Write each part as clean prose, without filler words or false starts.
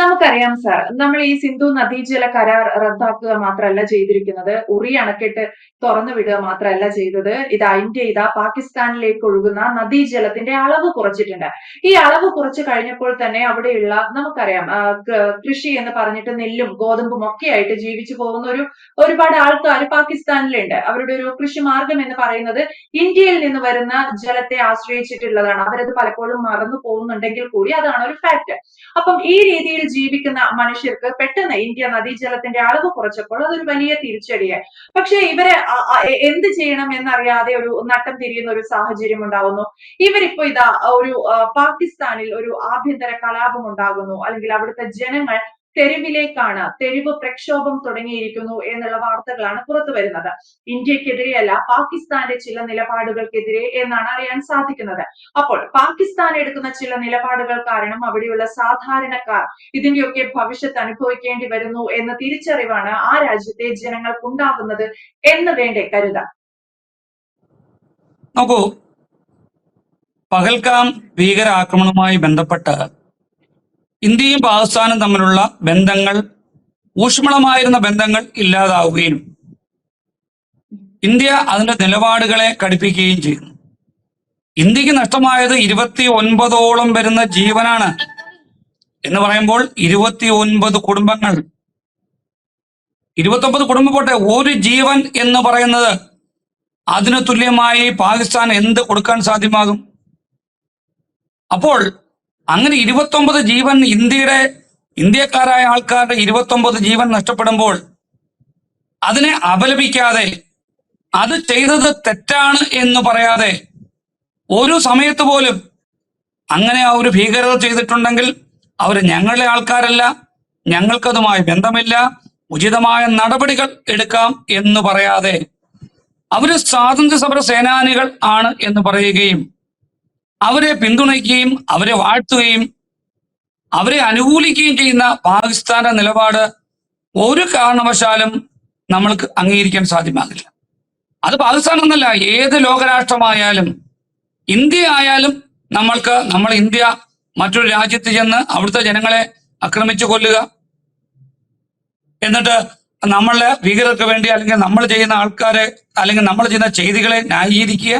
നമുക്കറിയാം സർ, നമ്മൾ ഈ സിന്ധു നദീജല കരാർ റദ്ദാക്കുക മാത്രമല്ല ചെയ്തിരിക്കുന്നത്, ഉറി അണക്കെട്ട് തുറന്നു വിടുക മാത്രമല്ല ചെയ്തത്. ഇന്ത്യ പാകിസ്ഥാനിലേക്ക് ഒഴുകുന്ന നദീജലത്തിന്റെ അളവ് കുറച്ചിട്ടുണ്ട്. ഈ അളവ് കുറച്ചു കഴിഞ്ഞപ്പോൾ തന്നെ അവിടെയുള്ള നമുക്കറിയാം കൃഷി എന്ന് പറഞ്ഞിട്ട് നെല്ലും ഗോതമ്പും ഒക്കെ ആയിട്ട് ജീവിച്ചു പോകുന്ന ഒരുപാട് ആൾക്കാർ പാകിസ്ഥാനിലുണ്ട്. അവരുടെ ഒരു കൃഷി മാർഗം എന്ന് പറയുന്നത് ഇന്ത്യയിൽ നിന്ന് വരുന്ന ജലത്തെ ആശ്രയിച്ചിട്ടുള്ളതാണ്. അവരത് പലപ്പോഴും മറന്നു പോകുന്നുണ്ടെങ്കിൽ കൂടി അതാണ് ഒരു ഫാക്ട്. അപ്പം ഈ രീതിയിൽ ജീവിക്കുന്ന മനുഷ്യർക്ക് പെട്ടെന്ന് ഇന്ത്യ നദീജലത്തിന്റെ അളവ് കുറച്ചപ്പോൾ അതൊരു വലിയ തിരിച്ചടിയായി. പക്ഷെ ഇവരെ എന്ത് ചെയ്യണം എന്നറിയാതെ ഒരു നട്ടം തിരിയുന്ന ഒരു സാഹചര്യം ഉണ്ടാവുന്നു. ഇവരിപ്പോ ഒരു പാകിസ്ഥാനിൽ ഒരു ആഭ്യന്തര കലാപം ഉണ്ടാകുന്നു, അല്ലെങ്കിൽ അവിടുത്തെ ജനങ്ങൾ തെരുവ് പ്രക്ഷോഭം തുടങ്ങിയിരിക്കുന്നു എന്നുള്ള വാർത്തകളാണ് പുറത്തു വരുന്നത്. ഇന്ത്യക്കെതിരെയല്ല, പാകിസ്ഥാന്റെ ചില നിലപാടുകൾക്കെതിരെ എന്നാണ് അറിയാൻ സാധിക്കുന്നത്. അപ്പോൾ പാകിസ്ഥാൻ എടുക്കുന്ന ചില നിലപാടുകൾ കാരണം അവിടെയുള്ള സാധാരണക്കാർ ഇതിന്റെയൊക്കെ ഭവിഷ്യത്ത് അനുഭവിക്കേണ്ടി വരുന്നു എന്ന തിരിച്ചറിവാണ് ആ രാജ്യത്തെ ജനങ്ങൾക്കുണ്ടാകുന്നത് എന്ന് വേണ്ടേ കരുതാം. നോക്കൂ, പഹൽഗാം ഭീകരാക്രമണവുമായി ബന്ധപ്പെട്ട് ഇന്ത്യയും പാകിസ്ഥാനും തമ്മിലുള്ള ബന്ധങ്ങൾ, ഊഷ്മളമായിരുന്ന ബന്ധങ്ങൾ ഇല്ലാതാവുകയും ഇന്ത്യ അതിന്റെ നിലപാടുകളെ കടുപ്പിക്കുകയും ചെയ്യുന്നു. ഇന്ത്യക്ക് നഷ്ടമായത് 29ഓളം വരുന്ന ജീവനാണ് എന്ന് പറയുമ്പോൾ 29 കുടുംബങ്ങൾ, 29 കുടുംബം പോട്ടെ, ഒരു ജീവൻ എന്ന് പറയുന്നത് അതിന് തുല്യമായി പാകിസ്ഥാൻ എന്ത് കൊടുക്കാൻ സാധ്യമാകും? അപ്പോൾ അങ്ങനെ 29 ജീവൻ, ഇന്ത്യക്കാരായ ആൾക്കാരുടെ 29 ജീവൻ നഷ്ടപ്പെടുമ്പോൾ അതിനെ അപലപിക്കാതെ, അത് ചെയ്തത് തെറ്റാണ് എന്ന് പറയാതെ, ഒരു സമയത്ത് പോലും അങ്ങനെ ആ ഒരു ഭീകരത ചെയ്തിട്ടുണ്ടെങ്കിൽ അവർ ഞങ്ങളുടെ ആൾക്കാരല്ല, ഞങ്ങൾക്കതുമായി ബന്ധമില്ല, ഉചിതമായ നടപടികൾ എടുക്കാം എന്ന് പറയാതെ അവര് സ്വാതന്ത്ര്യ സമര സേനാനികൾ ആണ് എന്ന് പറയുകയും അവരെ പിന്തുണയ്ക്കുകയും അവരെ വാഴ്ത്തുകയും അവരെ അനുകൂലിക്കുകയും ചെയ്യുന്ന പാകിസ്ഥാന്റെ നിലപാട് ഒരു കാരണവശാലും നമ്മൾക്ക് അംഗീകരിക്കാൻ സാധ്യമാകില്ല. അത് പാകിസ്ഥാൻ എന്നല്ല, ഏത് ലോകരാഷ്ട്രമായാലും, ഇന്ത്യ ആയാലും നമ്മൾ ഇന്ത്യ മറ്റൊരു രാജ്യത്ത് ചെന്ന് അവിടുത്തെ ജനങ്ങളെ ആക്രമിച്ചു കൊല്ലുക, എന്നിട്ട് നമ്മളെ ഭീകരർക്ക് വേണ്ടി അല്ലെങ്കിൽ നമ്മൾ ചെയ്യുന്ന ആൾക്കാരെ അല്ലെങ്കിൽ നമ്മൾ ചെയ്യുന്ന ചെയ്തികളെ ന്യായീകരിക്കുക,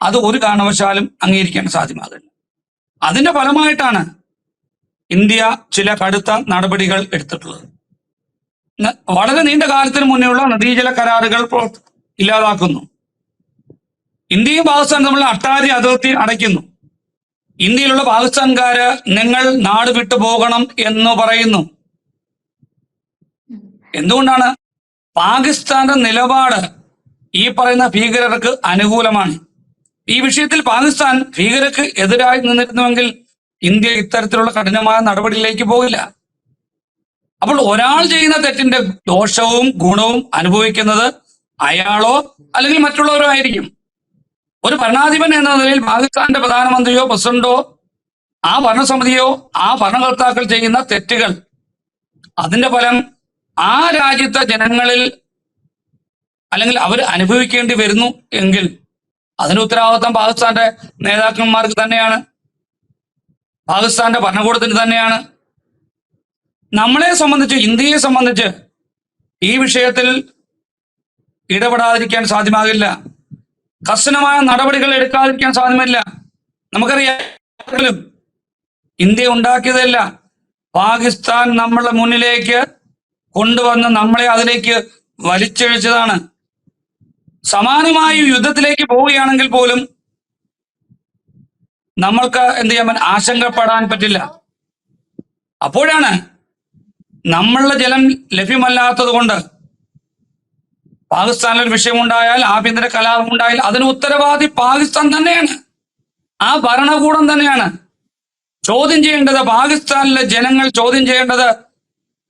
അത് ഒരു കാരണവശാലും അംഗീകരിക്കാൻ സാധ്യമാകില്ല. അതിന്റെ ഫലമായിട്ടാണ് ഇന്ത്യ ചില കടുത്ത നടപടികൾ എടുത്തിട്ടുള്ളത്. വളരെ നീണ്ട കാലത്തിന് മുന്നേയുള്ള നദീജല കരാറുകൾ ഇല്ലാതാക്കുന്നു. ഇന്ത്യയും പാകിസ്ഥാനും തമ്മിലുള്ള അട്ടാരി അതിർത്തി അടയ്ക്കുന്നു. ഇന്ത്യയിലുള്ള പാകിസ്ഥാൻകാര് നിങ്ങൾ നാട് വിട്ടു പോകണം എന്ന് പറയുന്നു. എന്തുകൊണ്ടാണ്? പാകിസ്ഥാന്റെ നിലപാട് ഈ പറയുന്ന ഭീകരർക്ക് അനുകൂലമാണ്. ഈ വിഷയത്തിൽ പാകിസ്ഥാൻ ഭീകരർക്ക് എതിരായി നിന്നിരുന്നുവെങ്കിൽ ഇന്ത്യ ഇത്തരത്തിലുള്ള കഠിനമായ നടപടിയിലേക്ക് പോകില്ല. അപ്പോൾ ഒരാൾ ചെയ്യുന്ന തെറ്റിന്റെ ദോഷവും ഗുണവും അനുഭവിക്കുന്നത് അയാളോ അല്ലെങ്കിൽ മറ്റുള്ളവരോ ആയിരിക്കും. ഒരു ഭരണാധിപൻ എന്ന നിലയിൽ പാകിസ്ഥാന്റെ പ്രധാനമന്ത്രിയോ പ്രസിഡന്റോ ആ ഭരണസമിതിയോ ആ ഭരണകർത്താക്കൾ ചെയ്യുന്ന തെറ്റുകൾ, അതിന്റെ ഫലം ആ രാജ്യത്തെ ജനങ്ങളിൽ അല്ലെങ്കിൽ അവർ അനുഭവിക്കേണ്ടി വരുന്നു എങ്കിൽ അതിന് ഉത്തരവാദിത്വം പാകിസ്ഥാന്റെ നേതാക്കന്മാർക്ക് തന്നെയാണ്, പാകിസ്ഥാന്റെ ഭരണകൂടത്തിന് തന്നെയാണ്. നമ്മളെ സംബന്ധിച്ച്, ഇന്ത്യയെ സംബന്ധിച്ച് ഈ വിഷയത്തിൽ ഇടപെടാതിരിക്കാൻ സാധ്യമാകില്ല, കർശനമായ നടപടികൾ എടുക്കാതിരിക്കാൻ സാധ്യമല്ല. നമുക്കറിയാം, ഇന്ത്യ ഉണ്ടാക്കിയതല്ല, പാകിസ്ഥാൻ നമ്മളെ മുന്നിലേക്ക് കൊണ്ടുവന്ന് നമ്മളെ അതിലേക്ക് വലിച്ചിഴച്ചതാണ്. സമാനമായ യുദ്ധത്തിലേക്ക് പോവുകയാണെങ്കിൽ പോലും നമ്മൾക്ക് എന്ത് ചെയ്യാൻ ആശങ്കപ്പെടാൻ പറ്റില്ല. അപ്പോഴാണ് നമ്മളുടെ ജലം ലഭ്യമല്ലാത്തത് കൊണ്ട് പാകിസ്ഥാനിൽ ഒരു വിഷയമുണ്ടായാൽ, ആഭ്യന്തര കലാപം ഉണ്ടായാൽ അതിന് ഉത്തരവാദി പാകിസ്ഥാൻ തന്നെയാണ്, ആ ഭരണകൂടം തന്നെയാണ്. ചോദ്യം ചെയ്യേണ്ടത് പാകിസ്ഥാനിലെ ജനങ്ങൾ ചോദ്യം ചെയ്യേണ്ടത്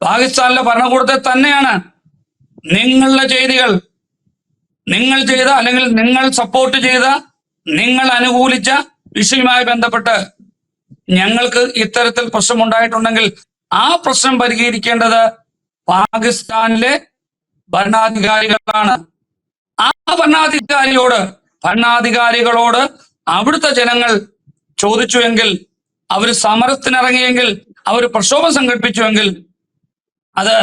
പാകിസ്ഥാനിലെ ഭരണകൂടത്തെ തന്നെയാണ്. നിങ്ങളുടെ ചെയ്തികൾ, നിങ്ങൾ ചെയ്ത അല്ലെങ്കിൽ നിങ്ങൾ സപ്പോർട്ട് ചെയ്ത, നിങ്ങൾ അനുകൂലിച്ച വിഷയവുമായി ബന്ധപ്പെട്ട് ഞങ്ങൾക്ക് ഇത്തരത്തിൽ പ്രശ്നമുണ്ടായിട്ടുണ്ടെങ്കിൽ ആ പ്രശ്നം പരിഹരിക്കേണ്ടത് പാകിസ്ഥാനിലെ ഭരണാധികാരികളാണ്. ആ ഭരണാധികാരികളോട് അവിടുത്തെ ജനങ്ങൾ ചോദിച്ചുവെങ്കിൽ അവർ സമരത്തിനിറങ്ങിയെങ്കിൽ, അവർ പ്രക്ഷോഭം സംഘടിപ്പിച്ചുവെങ്കിൽ അത്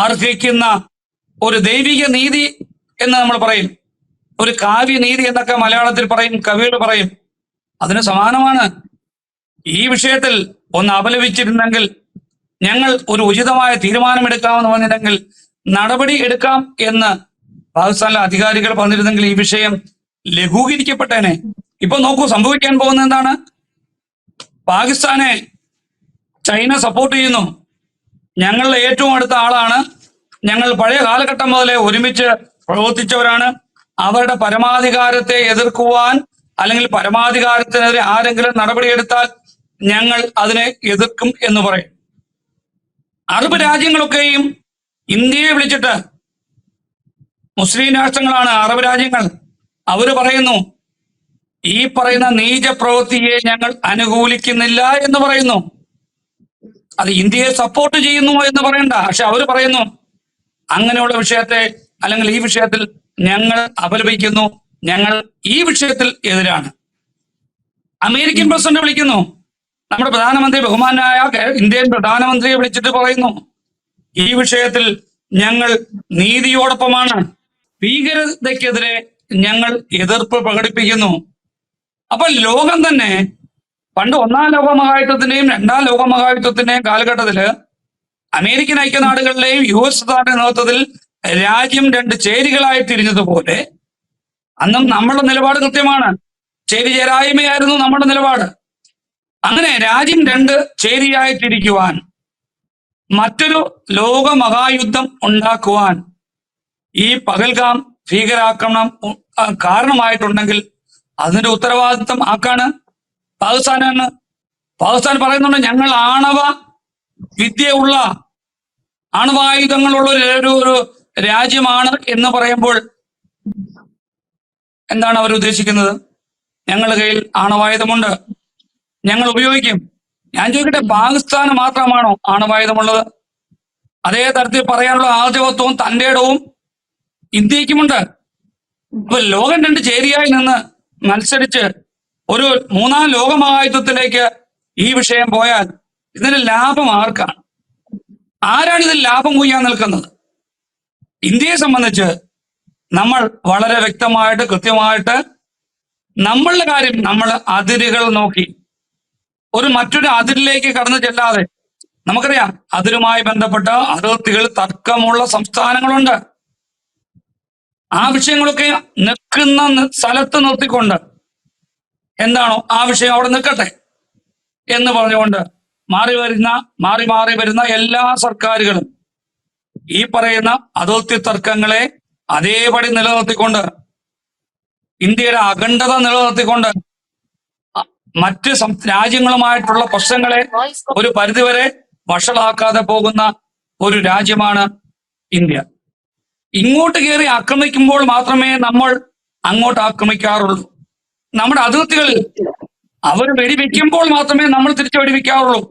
അർഹിക്കുന്ന ഒരു ദൈവിക നീതി എന്ന് നമ്മൾ പറയും, ഒരു കാവ്യനീതി എന്നൊക്കെ മലയാളത്തിൽ പറയും, കവികൾ പറയും. അതിന് സമാനമാണ്. ഈ വിഷയത്തിൽ ഒന്ന് അപലപിച്ചിരുന്നെങ്കിൽ, ഞങ്ങൾ ഒരു ഉചിതമായ തീരുമാനമെടുക്കാമെന്ന് പറഞ്ഞിരുന്നെങ്കിൽ, നടപടി എടുക്കാം എന്ന് പാകിസ്ഥാനിലെ അധികാരികൾ പറഞ്ഞിരുന്നെങ്കിൽ ഈ വിഷയം ലഘൂകരിക്കപ്പെട്ടേനെ. ഇപ്പൊ നോക്കൂ, സംഭവിക്കാൻ പോകുന്നത് എന്താണ്? പാകിസ്ഥാനെ ചൈന സപ്പോർട്ട് ചെയ്യുന്നു. ഞങ്ങളുടെ ഏറ്റവും അടുത്ത ആളാണ്, ഞങ്ങൾ പഴയ കാലഘട്ടം മുതലേ ഒരുമിച്ച് പ്രവർത്തിച്ചവരാണ്. അവരുടെ പരമാധികാരത്തെ എതിർക്കുവാൻ അല്ലെങ്കിൽ പരമാധികാരത്തിനെതിരെ ആരെങ്കിലും നടപടിയെടുത്താൽ ഞങ്ങൾ അതിനെ എതിർക്കും എന്ന് പറയും. അറബ് രാജ്യങ്ങളൊക്കെയും ഇന്ത്യയെ വിളിച്ചിട്ട്, മുസ്ലിം രാഷ്ട്രങ്ങളാണ് അറബ് രാജ്യങ്ങൾ, അവര് പറയുന്നു ഈ പറയുന്ന നീച പ്രവൃത്തിയെ ഞങ്ങൾ അനുകൂലിക്കുന്നില്ല എന്ന് പറയുന്നു. അത് ഇന്ത്യയെ സപ്പോർട്ട് ചെയ്യുന്നു എന്ന് പറയണ്ട, പക്ഷെ അവർ പറയുന്നു അങ്ങനെയുള്ള വിഷയത്തെ അല്ലെങ്കിൽ ഈ വിഷയത്തിൽ ഞങ്ങൾ അപലപിക്കുന്നു, ഞങ്ങൾ ഈ വിഷയത്തിൽ എതിരാണ്. അമേരിക്കൻ പ്രസിഡന്റ് വിളിക്കുന്നു, നമ്മുടെ പ്രധാനമന്ത്രി, ബഹുമാനായ ഇന്ത്യൻ പ്രധാനമന്ത്രിയെ വിളിച്ചിട്ട് പറയുന്നു ഈ വിഷയത്തിൽ ഞങ്ങൾ നീതിയോടൊപ്പമാണ്, ഭീകരതയ്ക്കെതിരെ ഞങ്ങൾ എതിർപ്പ് പ്രകടിപ്പിക്കുന്നു. അപ്പൊ ലോകം തന്നെ പണ്ട് ഒന്നാം ലോകമഹായുദ്ധത്തിന്റെയും രണ്ടാം ലോകമഹായുദ്ധത്തിന്റെയും കാലഘട്ടത്തില് അമേരിക്കൻ ഐക്യനാടുകളിലെയും US നേതൃത്വത്തിൽ രാജ്യം രണ്ട് ചേരികളായി തിരിഞ്ഞതുപോലെ അന്നും നമ്മുടെ നിലപാട് കൃത്യമാണ്. ചേരിചേരായ്മയായിരുന്നു നമ്മുടെ നിലപാട്. അങ്ങനെ രാജ്യം രണ്ട് ചേരിയായി തിരിക്കുവാൻ, മറ്റൊരു ലോകമഹായുദ്ധം ഉണ്ടാക്കുവാൻ ഈ പഹൽഗാം ഭീകരാക്രമണം കാരണമായിട്ടുണ്ടെങ്കിൽ അതിന്റെ ഉത്തരവാദിത്വം ആക്കാണ്? പാകിസ്ഥാനാണ്. പാകിസ്ഥാൻ പറയുന്നുണ്ട് ഞങ്ങൾ ആണവ വിദ്യയുള്ള, ആണവായുധങ്ങളുള്ള ഒരു രാജ്യമാണ് എന്ന് പറയുമ്പോൾ എന്താണ് അവർ ഉദ്ദേശിക്കുന്നത്? ഞങ്ങളുടെ കയ്യിൽ ആണവായുധമുണ്ട്, ഞങ്ങൾ ഉപയോഗിക്കും. ഞാൻ ചോദിക്കട്ടെ, പാകിസ്ഥാന് മാത്രമാണോ ആണവായുധമുള്ളത്? അതേ തരത്തിൽ പറയാനുള്ള ആർജവത്വവും തന്റെ ഇടവും ഇന്ത്യക്കുമുണ്ട്. അപ്പൊ ലോകം രണ്ട് ചേരിയായി നിന്ന് മത്സരിച്ച് ഒരു മൂന്നാം ലോകമഹായുദ്ധത്തിലേക്ക് ഈ വിഷയം പോയാൽ ഇതിന്റെ ലാഭം ആർക്കാണ്? ആരാണ് ഇതിൽ ലാഭം കൊയ്യാൻ നിൽക്കുന്നത്? ഇന്ത്യയെ സംബന്ധിച്ച് നമ്മൾ വളരെ വ്യക്തമായിട്ട് കൃത്യമായിട്ട് നമ്മളുടെ കാര്യം, നമ്മൾ അതിരുകൾ നോക്കി ഒരു മറ്റൊരു അതിരിലേക്ക് കടന്നു ചെല്ലാതെ, നമുക്കറിയാം അതിരുമായി ബന്ധപ്പെട്ട അതിർത്തികൾ തർക്കമുള്ള സംസ്ഥാനങ്ങളുണ്ട്. ആ വിഷയങ്ങളൊക്കെ നിൽക്കുന്ന സ്ഥലത്ത് നിർത്തിക്കൊണ്ട് എന്താണോ ആ വിഷയം അവിടെ നിൽക്കട്ടെ എന്ന് പറഞ്ഞുകൊണ്ട് മാറി മാറി വരുന്ന എല്ലാ സർക്കാരുകളും ഈ പറയുന്ന അതിർത്തി തർക്കങ്ങളെ അതേപടി നിലനിർത്തിക്കൊണ്ട്, ഇന്ത്യയുടെ അഖണ്ഡത നിലനിർത്തിക്കൊണ്ട് മറ്റ് രാജ്യങ്ങളുമായിട്ടുള്ള പ്രശ്നങ്ങളെ ഒരു പരിധിവരെ വഷളാക്കാതെ പോകുന്ന ഒരു രാജ്യമാണ് ഇന്ത്യ. ഇങ്ങോട്ട് കയറി ആക്രമിക്കുമ്പോൾ മാത്രമേ നമ്മൾ അങ്ങോട്ട് ആക്രമിക്കാറുള്ളൂ. നമ്മുടെ അതിർത്തികളിൽ അവർ വെടിവെക്കുമ്പോൾ മാത്രമേ നമ്മൾ തിരിച്ചു വെടിവെക്കാറുള്ളൂ.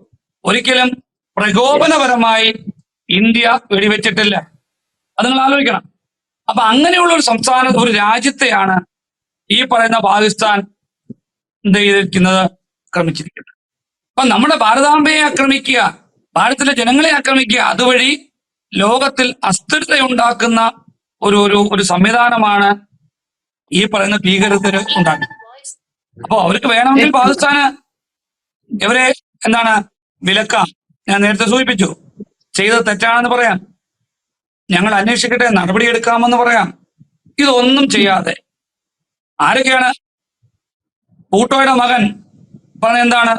ഒരിക്കലും പ്രകോപനപരമായി ഇന്ത്യ വെടിവെച്ചിട്ടില്ല. അത് നിങ്ങൾ ആലോചിക്കണം. അപ്പൊ അങ്ങനെയുള്ള ഒരു സംസ്ഥാന, ഒരു രാജ്യത്തെയാണ് ഈ പറയുന്ന പാകിസ്ഥാൻ എന്ത് ചെയ്തിരിക്കുന്നത്? ആക്രമിച്ചിരിക്കുന്നത്. അപ്പൊ നമ്മുടെ ഭാരതാംബയെ ആക്രമിക്കുക, ഭാരതത്തിലെ ജനങ്ങളെ ആക്രമിക്കുക, അതുവഴി ലോകത്തിൽ അസ്ഥിരതയുണ്ടാക്കുന്ന ഒരു സംവിധാനമാണ് ഈ പറയുന്ന ഭീകരതര് ഉണ്ടാക്കുന്നത്. അപ്പൊ അവർക്ക് വേണമെങ്കിൽ പാകിസ്ഥാന് ഇവരെ എന്താണ് വിലക്കാം. ഞാൻ നേരത്തെ സൂചിപ്പിച്ചു, ചെയ്തത് തെറ്റാണെന്ന് പറയാം, ഞങ്ങൾ അന്വേഷിക്കട്ടെ, നടപടിയെടുക്കാമെന്ന് പറയാം. ഇതൊന്നും ചെയ്യാതെ ആരൊക്കെയാണ്? പൂട്ടോയുടെ മകൻ പറഞ്ഞ എന്താണ്?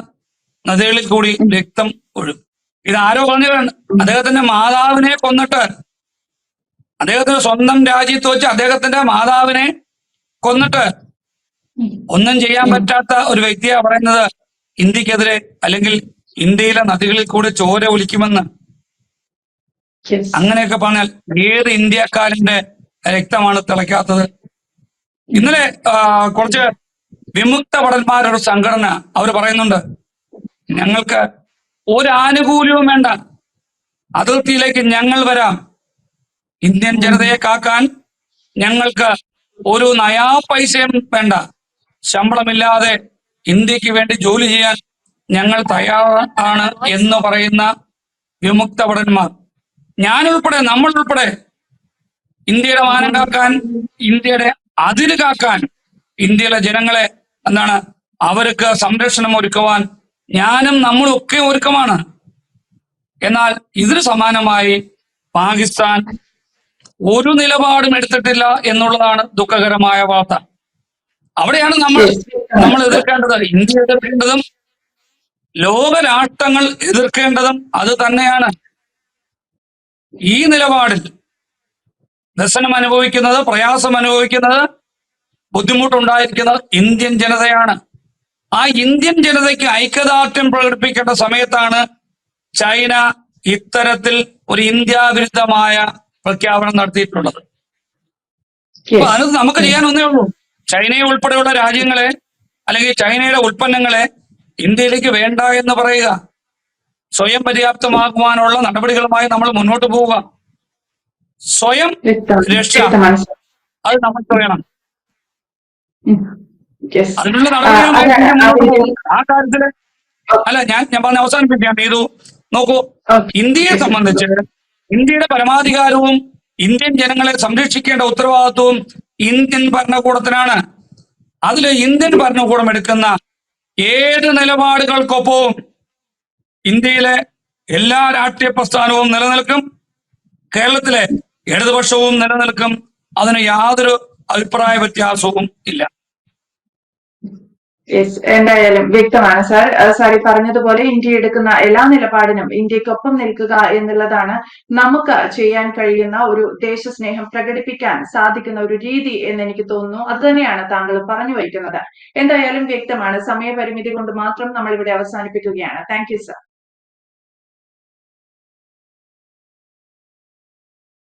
നദികളിൽ കൂടി രക്തം ഒഴുകും. ഇത് ആരോ പറഞ്ഞതാണ്? അദ്ദേഹത്തിന്റെ മാതാവിനെ കൊന്നിട്ട്, അദ്ദേഹത്തിന്റെ സ്വന്തം രാജ്യത്ത് വെച്ച് അദ്ദേഹത്തിന്റെ മാതാവിനെ കൊന്നിട്ട് ഒന്നും ചെയ്യാൻ പറ്റാത്ത ഒരു വ്യക്തിയാ പറയുന്നത് ഇന്ത്യക്കെതിരെ അല്ലെങ്കിൽ ഇന്ത്യയിലെ നദികളിൽ കൂടെ ചോര ഒലിക്കുമെന്ന്. അങ്ങനെയൊക്കെ പറഞ്ഞാൽ ഏത് ഇന്ത്യക്കാരന്റെ രക്തമാണ് തിളയ്ക്കാത്തത്? ഇന്നലെ കുറച്ച് വിമുക്ത ഭടന്മാരുടെ സംഘടന അവർ പറയുന്നുണ്ട്, ഞങ്ങൾക്ക് ഒരു ആനുകൂല്യവും വേണ്ട, അതിർത്തിയിലേക്ക് ഞങ്ങൾ വരാം, ഇന്ത്യൻ ജനതയെ കാക്കാൻ ഞങ്ങൾക്ക് ഒരു നയാ പൈസയും വേണ്ട, ശമ്പളമില്ലാതെ ഇന്ത്യക്ക് വേണ്ടി ജോലി ചെയ്യാൻ ഞങ്ങൾ തയ്യാറാണ് എന്ന് പറയുന്ന വിമുക്ത ഭടന്മാർ, ഞാനുൾപ്പെടെ, നമ്മളുൾപ്പെടെ ഇന്ത്യയുടെ മാനം കാക്കാൻ, ഇന്ത്യയുടെ അതിര് കാക്കാൻ, ഇന്ത്യയിലെ ജനങ്ങളെ എന്താണ് അവർക്ക് സംരക്ഷണം ഒരുക്കുവാൻ ഞാനും നമ്മളും ഒക്കെ ഒരുക്കമാണ്. എന്നാൽ ഇതിന് സമാനമായി പാകിസ്ഥാൻ ഒരു നിലപാടും എടുത്തിട്ടില്ല എന്നുള്ളതാണ് ദുഃഖകരമായ വാർത്ത. അവിടെയാണ് നമ്മൾ എതിർക്കേണ്ടത്. ഇന്ത്യ എതിർക്കേണ്ടതും ലോകരാഷ്ട്രങ്ങൾ എതിർക്കേണ്ടതും അത് തന്നെയാണ്. ഈ നിലപാടിൽ വ്യസനം അനുഭവിക്കുന്നത്, പ്രയാസം അനുഭവിക്കുന്നത്, ബുദ്ധിമുട്ടുണ്ടായിരിക്കുന്നത് ഇന്ത്യൻ ജനതയാണ്. ആ ഇന്ത്യൻ ജനതയ്ക്ക് ഐക്യദാർഢ്യം പ്രകടിപ്പിക്കേണ്ട സമയത്താണ് ചൈന ഇത്തരത്തിൽ ഒരു ഇന്ത്യ വിരുദ്ധമായ പ്രഖ്യാപനം നടത്തിയിട്ടുള്ളത്. അപ്പൊ അത് നമുക്ക് ചെയ്യാൻ ഒന്നേ ഉള്ളൂ. ചൈനയെ ഉൾപ്പെടെയുള്ള രാജ്യങ്ങളെ അല്ലെങ്കിൽ ചൈനയുടെ ഉൽപ്പന്നങ്ങളെ ഇന്ത്യയിലേക്ക് വേണ്ട എന്ന് പറയുക, സ്വയം പര്യാപ്തമാക്കുവാനുള്ള നടപടികളുമായി നമ്മൾ മുന്നോട്ട് പോവുക. സ്വയം രക്ഷ അത് നമുക്ക് വേണം. അതിനുള്ള നടപടികൾ ആ കാര്യത്തില് അല്ല, ഞാൻ പറഞ്ഞ അവസാനിപ്പിക്കാൻ ചെയ്തു. നോക്കൂ, ഇന്ത്യയെ സംബന്ധിച്ച് ഇന്ത്യയുടെ പരമാധികാരവും ഇന്ത്യൻ ജനങ്ങളെ സംരക്ഷിക്കേണ്ട ഉത്തരവാദിത്വവും ഇന്ത്യൻ ഭരണകൂടത്തിനാണ്. അതിൽ ഇന്ത്യൻ ഭരണകൂടം എടുക്കുന്ന ഏത് നിലപാടുകൾക്കൊപ്പവും ഇന്ത്യയിലെ എല്ലാ രാഷ്ട്രീയ പ്രസ്ഥാനവും നിലനിൽക്കും, കേരളത്തിലെ ഇടതുപക്ഷവും നിലനിൽക്കും. അതിന് യാതൊരു അഭിപ്രായ വ്യത്യാസവും ഇല്ല. യെസ്, എന്തായാലും വ്യക്തമാണ് സാർ. സാർ ഈ പറഞ്ഞതുപോലെ ഇന്ത്യ എടുക്കുന്ന എല്ലാ നിലപാടിനും ഇന്ത്യക്കൊപ്പം നിൽക്കുക എന്നുള്ളതാണ് നമുക്ക് ചെയ്യാൻ കഴിയുന്ന ഒരു ദേശസ്നേഹം പ്രകടിപ്പിക്കാൻ സാധിക്കുന്ന ഒരു രീതി എന്ന് എനിക്ക് തോന്നുന്നു. അത് തന്നെയാണ് താങ്കൾ പറഞ്ഞു വയ്ക്കുന്നത്. എന്തായാലും വ്യക്തമാണ്. സമയപരിമിതി കൊണ്ട് മാത്രം നമ്മൾ ഇവിടെ അവസാനിപ്പിക്കുകയാണ്. Thank you sir.